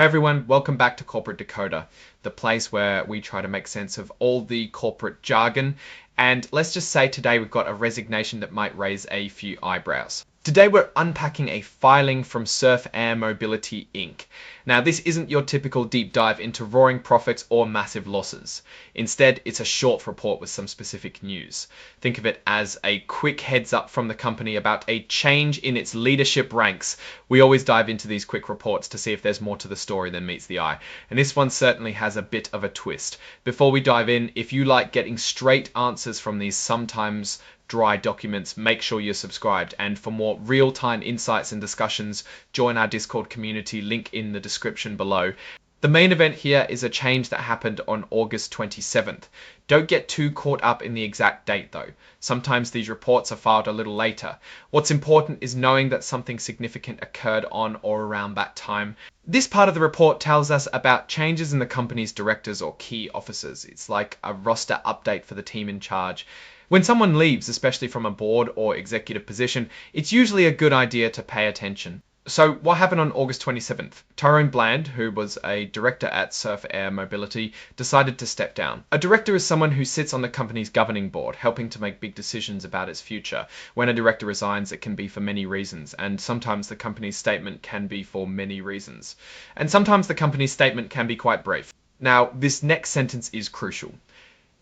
Hey everyone, welcome back to Corporate Decoder, the place where we try to make sense of all the corporate jargon. And let's just say today we've got a resignation that might raise a few eyebrows. Today we're unpacking a filing from Surf Air Mobility Inc. Now this isn't your typical deep dive into roaring profits or massive losses. Instead, it's a short report with some specific news. Think of it as a quick heads up from the company about a change in its leadership ranks. We always dive into these quick reports to see if there's more to the story than meets the eye. And this one certainly has a bit of a twist. Before we dive in, if you like getting straight answers from these sometimes dry documents, make sure you're subscribed. And for more real-time insights and discussions, join our Discord community, link in the description below. The main event here is a change that happened on August 27th. Don't get too caught up in the exact date though. Sometimes these reports are filed a little later. What's important is knowing that something significant occurred on or around that time. This part of the report tells us about changes in the company's directors or key officers. It's like a roster update for the team in charge. When someone leaves, especially from a board or executive position, it's usually a good idea to pay attention. So what happened on August 27th? Tyrone Bland, who was a director at Surf Air Mobility, decided to step down. A director is someone who sits on the company's governing board, helping to make big decisions about its future. When a director resigns, it can be for many reasons, and sometimes the company's statement can be for many reasons. And sometimes the company's statement can be quite brief. Now, this next sentence is crucial.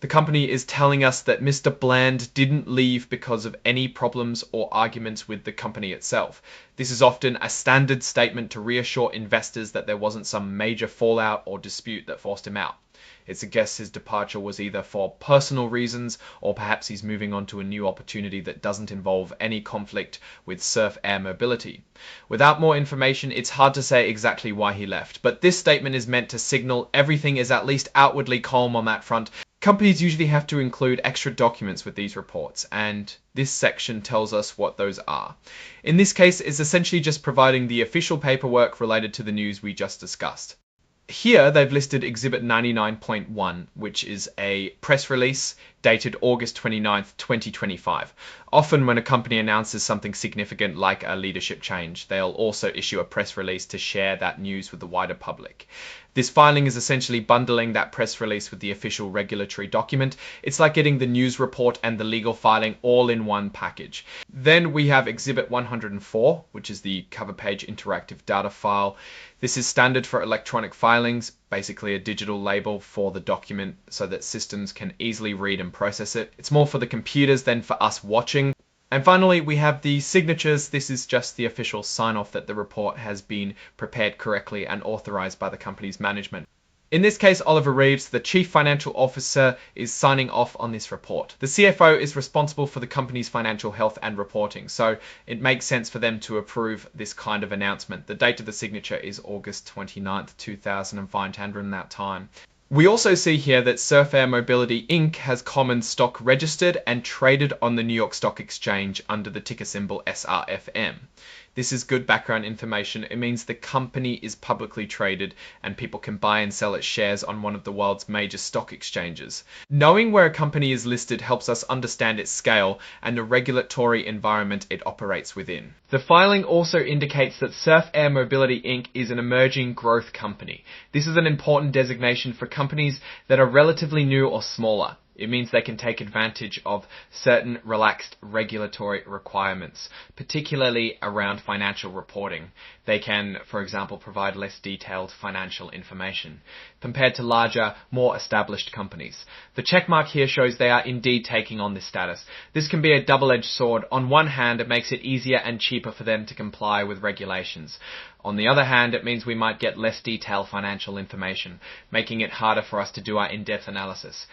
The company is telling us that Mr. Bland didn't leave because of any problems or arguments with the company itself. This is often a standard statement to reassure investors that there wasn't some major fallout or dispute that forced him out. It suggests his departure was either for personal reasons or perhaps he's moving on to a new opportunity that doesn't involve any conflict with Surf Air Mobility. Without more information, it's hard to say exactly why he left, but this statement is meant to signal everything is at least outwardly calm on that front. Companies usually have to include extra documents with these reports, and this section tells us what those are. In this case, it's essentially just providing the official paperwork related to the news we just discussed. Here, they've listed Exhibit 99.1, which is a press release dated August 29th, 2025. Often when a company announces something significant like a leadership change, they'll also issue a press release to share that news with the wider public. This filing is essentially bundling that press release with the official regulatory document. It's like getting the news report and the legal filing all in one package. Then we have Exhibit 104, which is the cover page interactive data file. This is standard for electronic filings, basically a digital label for the document so that systems can easily read and process it. It's more for the computers than for us watching. And finally, we have the signatures. This is just the official sign-off that the report has been prepared correctly and authorized by the company's management. In this case, Oliver Reeves, the Chief Financial Officer, is signing off on this report. The CFO is responsible for the company's financial health and reporting, so it makes sense for them to approve this kind of announcement. The date of the signature is August 29th, 2005, in that time. We also see here that Surf Air Mobility Inc. has common stock registered and traded on the New York Stock Exchange under the ticker symbol SRFM. This is good background information. It means the company is publicly traded and people can buy and sell its shares on one of the world's major stock exchanges. Knowing where a company is listed helps us understand its scale and the regulatory environment it operates within. The filing also indicates that Surf Air Mobility Inc. is an emerging growth company. This is an important designation for companies that are relatively new or smaller. It means they can take advantage of certain relaxed regulatory requirements, particularly around financial reporting. They can, for example, provide less detailed financial information compared to larger, more established companies. The checkmark here shows they are indeed taking on this status. This can be a double-edged sword. On one hand, it makes it easier and cheaper for them to comply with regulations. On the other hand, it means we might get less detailed financial information, making it harder for us to do our in-depth analysis.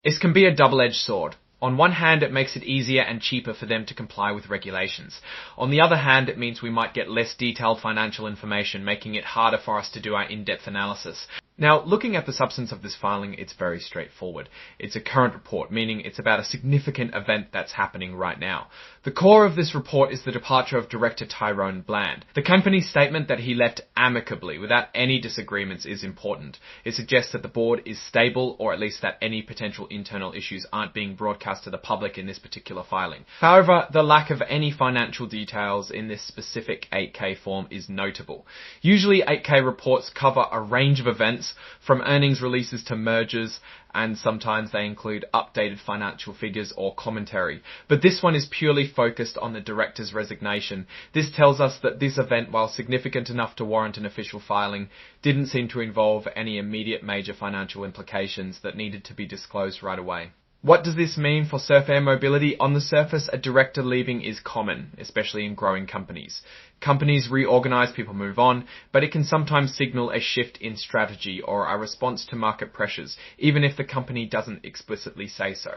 This can be a double-edged sword. On one hand, it makes it easier and cheaper for them to comply with regulations. On the other hand, it means we might get less detailed financial information, making it harder for us to do our in-depth analysis. Now, looking at the substance of this filing, it's very straightforward. It's a current report, meaning it's about a significant event that's happening right now. The core of this report is the departure of Director Tyrone Bland. The company's statement that he left amicably, without any disagreements, is important. It suggests that the board is stable, or at least that any potential internal issues aren't being broadcast to the public in this particular filing. However, the lack of any financial details in this specific 8K form is notable. Usually 8K reports cover a range of events, from earnings releases to mergers, and sometimes they include updated financial figures or commentary. But this one is purely focused on the director's resignation. This tells us that this event, while significant enough to warrant an official filing, didn't seem to involve any immediate major financial implications that needed to be disclosed right away. What does this mean for Surf Air Mobility? On the surface, a director leaving is common, especially in growing companies. Companies reorganize, people move on, but it can sometimes signal a shift in strategy or a response to market pressures, even if the company doesn't explicitly say so.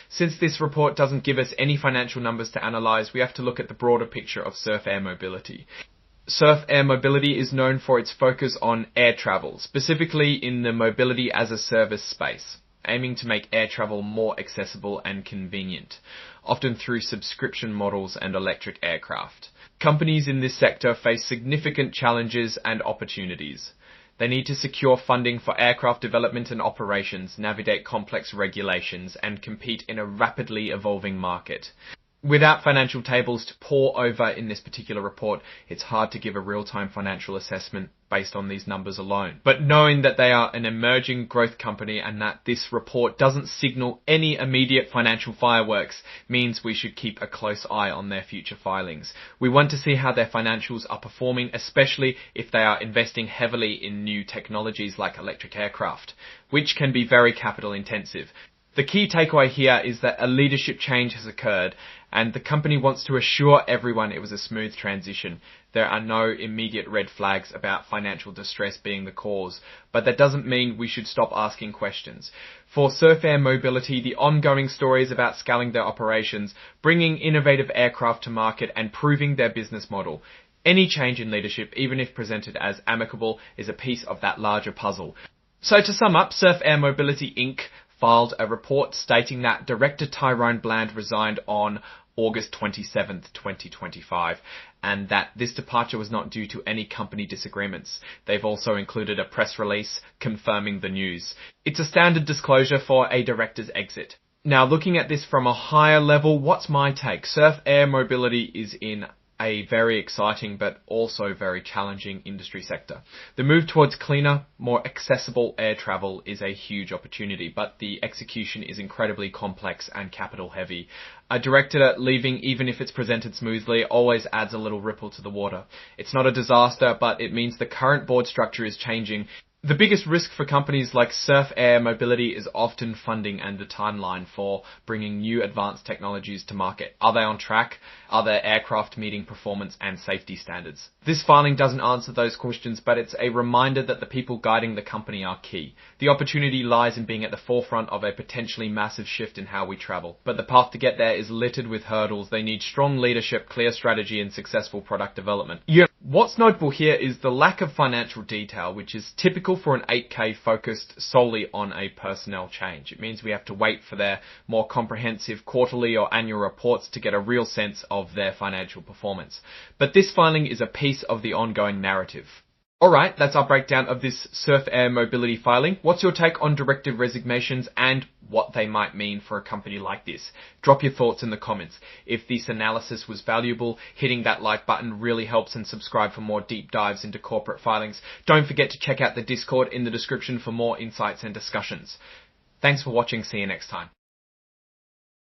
Since this report doesn't give us any financial numbers to analyze, we have to look at the broader picture of Surf Air Mobility. Surf Air Mobility is known for its focus on air travel, specifically in the mobility as a service space, aiming to make air travel more accessible and convenient, often through subscription models and electric aircraft. Companies in this sector face significant challenges and opportunities. They need to secure funding for aircraft development and operations, navigate complex regulations, and compete in a rapidly evolving market. Without financial tables to pore over in this particular report, it's hard to give a real-time financial assessment based on these numbers alone. But knowing that they are an emerging growth company and that this report doesn't signal any immediate financial fireworks means we should keep a close eye on their future filings. We want to see how their financials are performing, especially if they are investing heavily in new technologies like electric aircraft, which can be very capital intensive. The key takeaway here is that a leadership change has occurred and the company wants to assure everyone it was a smooth transition. There are no immediate red flags about financial distress being the cause, but that doesn't mean we should stop asking questions. For Surf Air Mobility, the ongoing stories about scaling their operations, bringing innovative aircraft to market and proving their business model. Any change in leadership, even if presented as amicable, is a piece of that larger puzzle. So to sum up, Surf Air Mobility Inc. filed a report stating that Director Tyrone Bland resigned on August 27th, 2025, and that this departure was not due to any company disagreements. They've also included a press release confirming the news. It's a standard disclosure for a director's exit. Now, looking at this from a higher level, what's my take? Surf Air Mobility is in a very exciting but also very challenging industry sector. The move towards cleaner, more accessible air travel is a huge opportunity, but the execution is incredibly complex and capital heavy. A director leaving, even if it's presented smoothly, always adds a little ripple to the water. It's not a disaster, but it means the current board structure is changing. The biggest risk for companies like Surf Air Mobility is often funding and the timeline for bringing new advanced technologies to market. Are they on track? Are their aircraft meeting performance and safety standards? This filing doesn't answer those questions, but it's a reminder that the people guiding the company are key. The opportunity lies in being at the forefront of a potentially massive shift in how we travel. But the path to get there is littered with hurdles. They need strong leadership, clear strategy, and successful product development. What's notable here is the lack of financial detail, which is typical for an 8K focused solely on a personnel change. It means we have to wait for their more comprehensive quarterly or annual reports to get a real sense of their financial performance. But this filing is a piece of the ongoing narrative. Alright, that's our breakdown of this Surf Air Mobility filing. What's your take on directive resignations and what they might mean for a company like this? Drop your thoughts in the comments. If this analysis was valuable, hitting that like button really helps, and subscribe for more deep dives into corporate filings. Don't forget to check out the Discord in the description for more insights and discussions. Thanks for watching. See you next time.